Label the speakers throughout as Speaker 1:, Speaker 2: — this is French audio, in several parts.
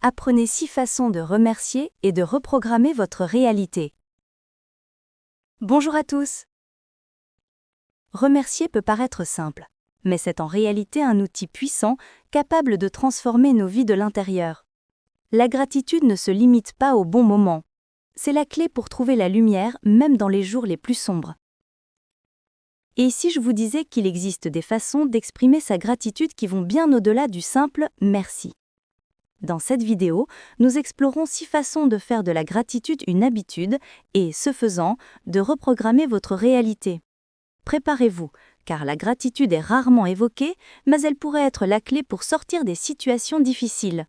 Speaker 1: Apprenez 6 façons de remercier et de reprogrammer votre réalité. Bonjour à tous! Remercier peut paraître simple, mais c'est en réalité un outil puissant capable de transformer nos vies de l'intérieur. La gratitude ne se limite pas au bon moment. C'est la clé pour trouver la lumière même dans les jours les plus sombres. Et si je vous disais qu'il existe des façons d'exprimer sa gratitude qui vont bien au-delà du simple « merci ». Dans cette vidéo, nous explorons 6 façons de faire de la gratitude une habitude et, ce faisant, de reprogrammer votre réalité. Préparez-vous, car la gratitude est rarement évoquée, mais elle pourrait être la clé pour sortir des situations difficiles.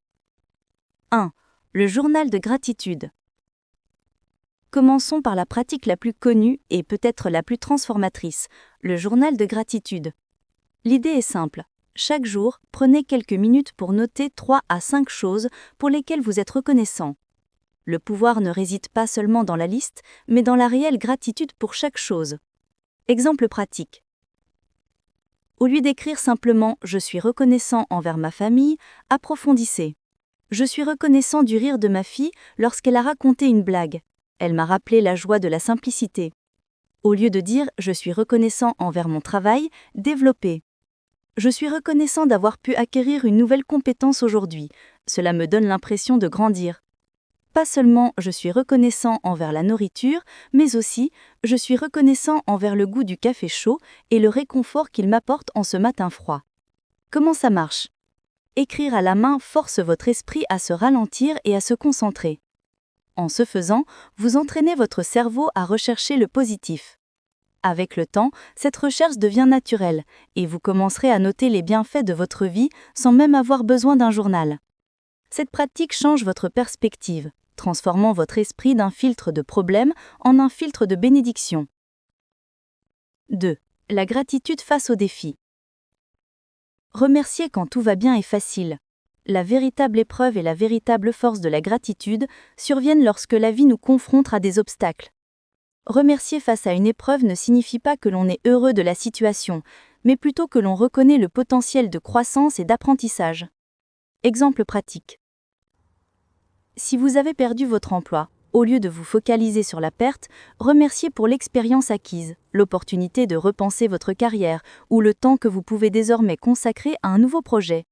Speaker 1: 1. Le journal de gratitude. Commençons par la pratique la plus connue et peut-être la plus transformatrice, le journal de gratitude. L'idée est simple. Chaque jour, prenez quelques minutes pour noter 3 à 5 choses pour lesquelles vous êtes reconnaissant. Le pouvoir ne réside pas seulement dans la liste, mais dans la réelle gratitude pour chaque chose. Exemple pratique. Au lieu d'écrire simplement « Je suis reconnaissant envers ma famille », approfondissez. Je suis reconnaissant du rire de ma fille lorsqu'elle a raconté une blague. Elle m'a rappelé la joie de la simplicité. Au lieu de dire « Je suis reconnaissant envers mon travail », développez. Je suis reconnaissant d'avoir pu acquérir une nouvelle compétence aujourd'hui. Cela me donne l'impression de grandir. Pas seulement je suis reconnaissant envers la nourriture, mais aussi je suis reconnaissant envers le goût du café chaud et le réconfort qu'il m'apporte en ce matin froid. Comment ça marche ? Écrire à la main force votre esprit à se ralentir et à se concentrer. En ce faisant, vous entraînez votre cerveau à rechercher le positif. Avec le temps, cette recherche devient naturelle et vous commencerez à noter les bienfaits de votre vie sans même avoir besoin d'un journal. Cette pratique change votre perspective, transformant votre esprit d'un filtre de problèmes en un filtre de bénédiction. 2. La gratitude face aux défis. Remercier quand tout va bien est facile. La véritable épreuve et la véritable force de la gratitude surviennent lorsque la vie nous confronte à des obstacles. Remercier face à une épreuve ne signifie pas que l'on est heureux de la situation, mais plutôt que l'on reconnaît le potentiel de croissance et d'apprentissage. Exemple pratique. Si vous avez perdu votre emploi, au lieu de vous focaliser sur la perte, remerciez pour l'expérience acquise, l'opportunité de repenser votre carrière ou le temps que vous pouvez désormais consacrer à un nouveau projet.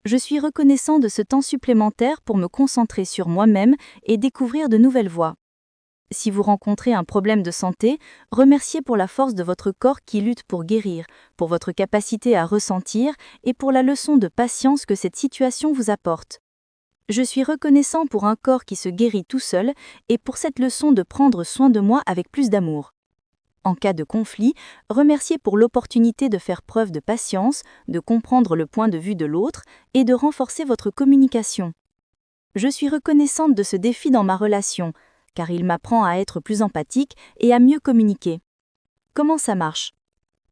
Speaker 1: Je suis reconnaissant de ce temps supplémentaire pour me concentrer sur moi-même et découvrir de nouvelles voies. Si vous rencontrez un problème de santé, remerciez pour la force de votre corps qui lutte pour guérir, pour votre capacité à ressentir et pour la leçon de patience que cette situation vous apporte. Je suis reconnaissant pour un corps qui se guérit tout seul et pour cette leçon de prendre soin de moi avec plus d'amour. En cas de conflit, remerciez pour l'opportunité de faire preuve de patience, de comprendre le point de vue de l'autre et de renforcer votre communication. Je suis reconnaissante de ce défi dans ma relation, car il m'apprend à être plus empathique et à mieux communiquer. Comment ça marche ?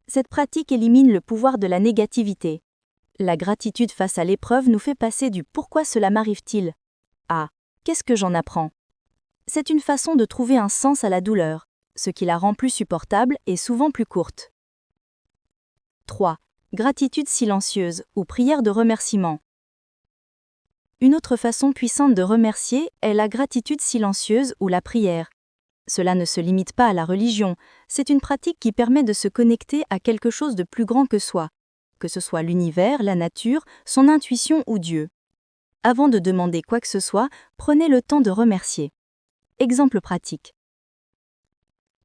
Speaker 1: Cette pratique élimine le pouvoir de la négativité. La gratitude face à l'épreuve nous fait passer du « pourquoi cela m'arrive-t-il » à « qu'est-ce que j'en apprends ?» C'est une façon de trouver un sens à la douleur, ce qui la rend plus supportable et souvent plus courte. 3. Gratitude silencieuse ou prière de remerciement. Une autre façon puissante de remercier est la gratitude silencieuse ou la prière. Cela ne se limite pas à la religion, c'est une pratique qui permet de se connecter à quelque chose de plus grand que soi, que ce soit l'univers, la nature, son intuition ou Dieu. Avant de demander quoi que ce soit, prenez le temps de remercier. Exemple pratique.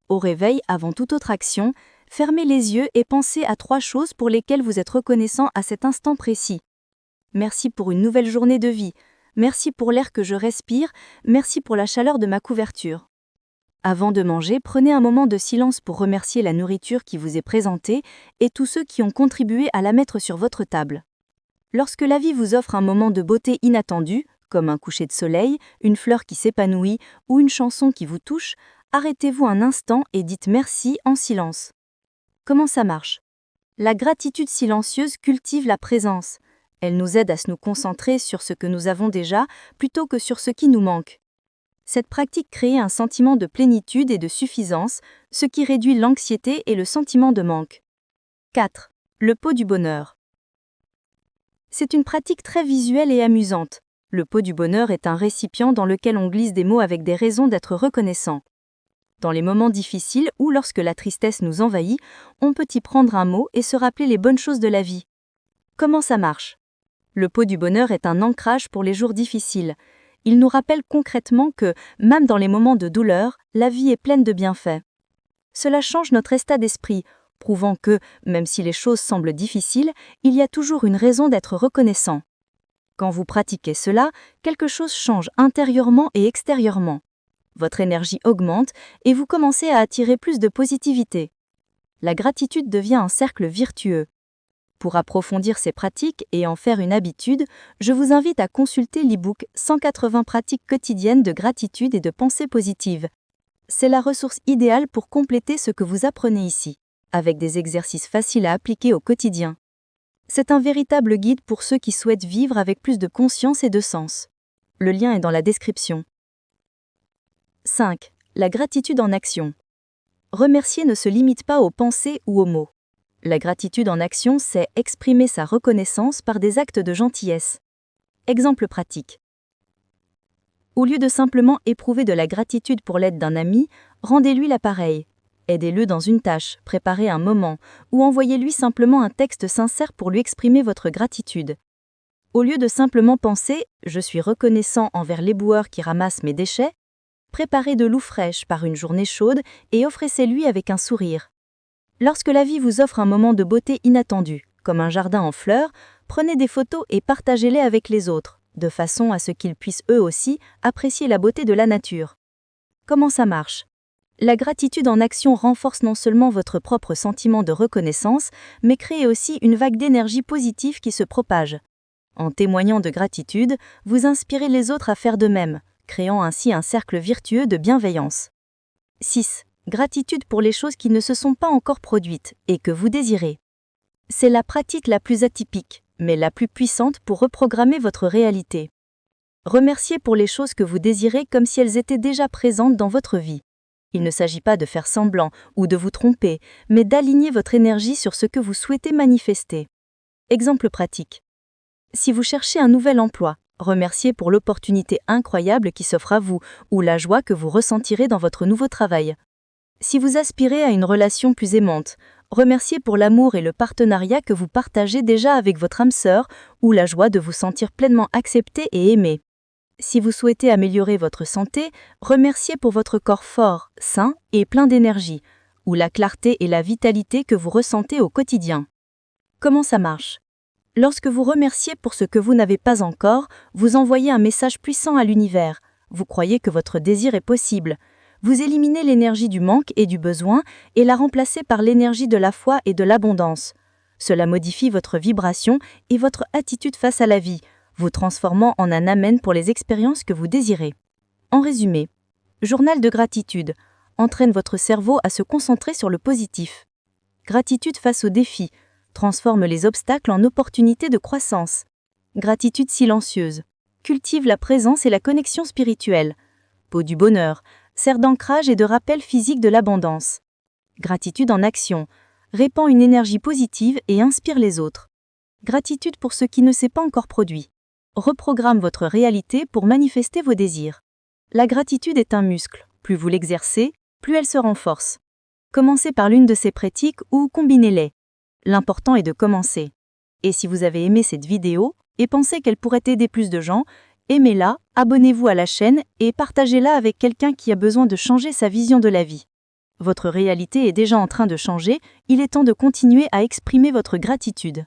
Speaker 1: Au réveil, avant toute autre action, fermez les yeux et pensez à 3 choses pour lesquelles vous êtes reconnaissant à cet instant précis. Merci pour une nouvelle journée de vie. Merci pour l'air que je respire. Merci pour la chaleur de ma couverture. Avant de manger, prenez un moment de silence pour remercier la nourriture qui vous est présentée et tous ceux qui ont contribué à la mettre sur votre table. Lorsque la vie vous offre un moment de beauté inattendu, comme un coucher de soleil, une fleur qui s'épanouit ou une chanson qui vous touche, arrêtez-vous un instant et dites merci en silence. Comment ça marche ? La gratitude silencieuse cultive la présence. Elle nous aide à nous concentrer sur ce que nous avons déjà plutôt que sur ce qui nous manque. Cette pratique crée un sentiment de plénitude et de suffisance, ce qui réduit l'anxiété et le sentiment de manque. 4. Le pot du bonheur. C'est une pratique très visuelle et amusante. Le pot du bonheur est un récipient dans lequel on glisse des mots avec des raisons d'être reconnaissant. Dans les moments difficiles ou lorsque la tristesse nous envahit, on peut y prendre un mot et se rappeler les bonnes choses de la vie. Comment ça marche? Le pot du bonheur est un ancrage pour les jours difficiles. Il nous rappelle concrètement que, même dans les moments de douleur, la vie est pleine de bienfaits. Cela change notre état d'esprit, prouvant que, même si les choses semblent difficiles, il y a toujours une raison d'être reconnaissant. Quand vous pratiquez cela, quelque chose change intérieurement et extérieurement. Votre énergie augmente et vous commencez à attirer plus de positivité. La gratitude devient un cercle vertueux. Pour approfondir ces pratiques et en faire une habitude, je vous invite à consulter l'e-book 180 pratiques quotidiennes de gratitude et de pensée positive. C'est la ressource idéale pour compléter ce que vous apprenez ici, avec des exercices faciles à appliquer au quotidien. C'est un véritable guide pour ceux qui souhaitent vivre avec plus de conscience et de sens. Le lien est dans la description. 5. La gratitude en action. Remercier ne se limite pas aux pensées ou aux mots. La gratitude en action, c'est exprimer sa reconnaissance par des actes de gentillesse. Exemple pratique. Au lieu de simplement éprouver de la gratitude pour l'aide d'un ami, rendez-lui l'appareil. Aidez-le dans une tâche, préparez un moment, ou envoyez-lui simplement un texte sincère pour lui exprimer votre gratitude. Au lieu de simplement penser « je suis reconnaissant envers l'éboueur qui ramasse mes déchets », préparez de l'eau fraîche par une journée chaude et offrez-lui avec un sourire. Lorsque la vie vous offre un moment de beauté inattendu, comme un jardin en fleurs, prenez des photos et partagez-les avec les autres, de façon à ce qu'ils puissent eux aussi apprécier la beauté de la nature. Comment ça marche? La gratitude en action renforce non seulement votre propre sentiment de reconnaissance, mais crée aussi une vague d'énergie positive qui se propage. En témoignant de gratitude, vous inspirez les autres à faire de même, créant ainsi un cercle vertueux de bienveillance. 6. Gratitude pour les choses qui ne se sont pas encore produites et que vous désirez. C'est la pratique la plus atypique, mais la plus puissante pour reprogrammer votre réalité. Remerciez pour les choses que vous désirez comme si elles étaient déjà présentes dans votre vie. Il ne s'agit pas de faire semblant ou de vous tromper, mais d'aligner votre énergie sur ce que vous souhaitez manifester. Exemple pratique. Si vous cherchez un nouvel emploi, remerciez pour l'opportunité incroyable qui s'offre à vous ou la joie que vous ressentirez dans votre nouveau travail. Si vous aspirez à une relation plus aimante, remerciez pour l'amour et le partenariat que vous partagez déjà avec votre âme sœur ou la joie de vous sentir pleinement accepté et aimé. Si vous souhaitez améliorer votre santé, remerciez pour votre corps fort, sain et plein d'énergie, ou la clarté et la vitalité que vous ressentez au quotidien. Comment ça marche? Lorsque vous remerciez pour ce que vous n'avez pas encore, vous envoyez un message puissant à l'univers. Vous croyez que votre désir est possible. Vous éliminez l'énergie du manque et du besoin et la remplacez par l'énergie de la foi et de l'abondance. Cela modifie votre vibration et votre attitude face à la vie, vous transformant en un amen pour les expériences que vous désirez. En résumé, journal de gratitude entraîne votre cerveau à se concentrer sur le positif. Gratitude face aux défis transforme les obstacles en opportunités de croissance. Gratitude silencieuse cultive la présence et la connexion spirituelle. Pot du bonheur sert d'ancrage et de rappel physique de l'abondance. Gratitude en action répand une énergie positive et inspire les autres. Gratitude pour ce qui ne s'est pas encore produit. Reprogramme votre réalité pour manifester vos désirs. La gratitude est un muscle. Plus vous l'exercez, plus elle se renforce. Commencez par l'une de ces pratiques ou combinez-les. L'important est de commencer. Et si vous avez aimé cette vidéo et pensez qu'elle pourrait aider plus de gens, aimez-la, abonnez-vous à la chaîne et partagez-la avec quelqu'un qui a besoin de changer sa vision de la vie. Votre réalité est déjà en train de changer, il est temps de continuer à exprimer votre gratitude.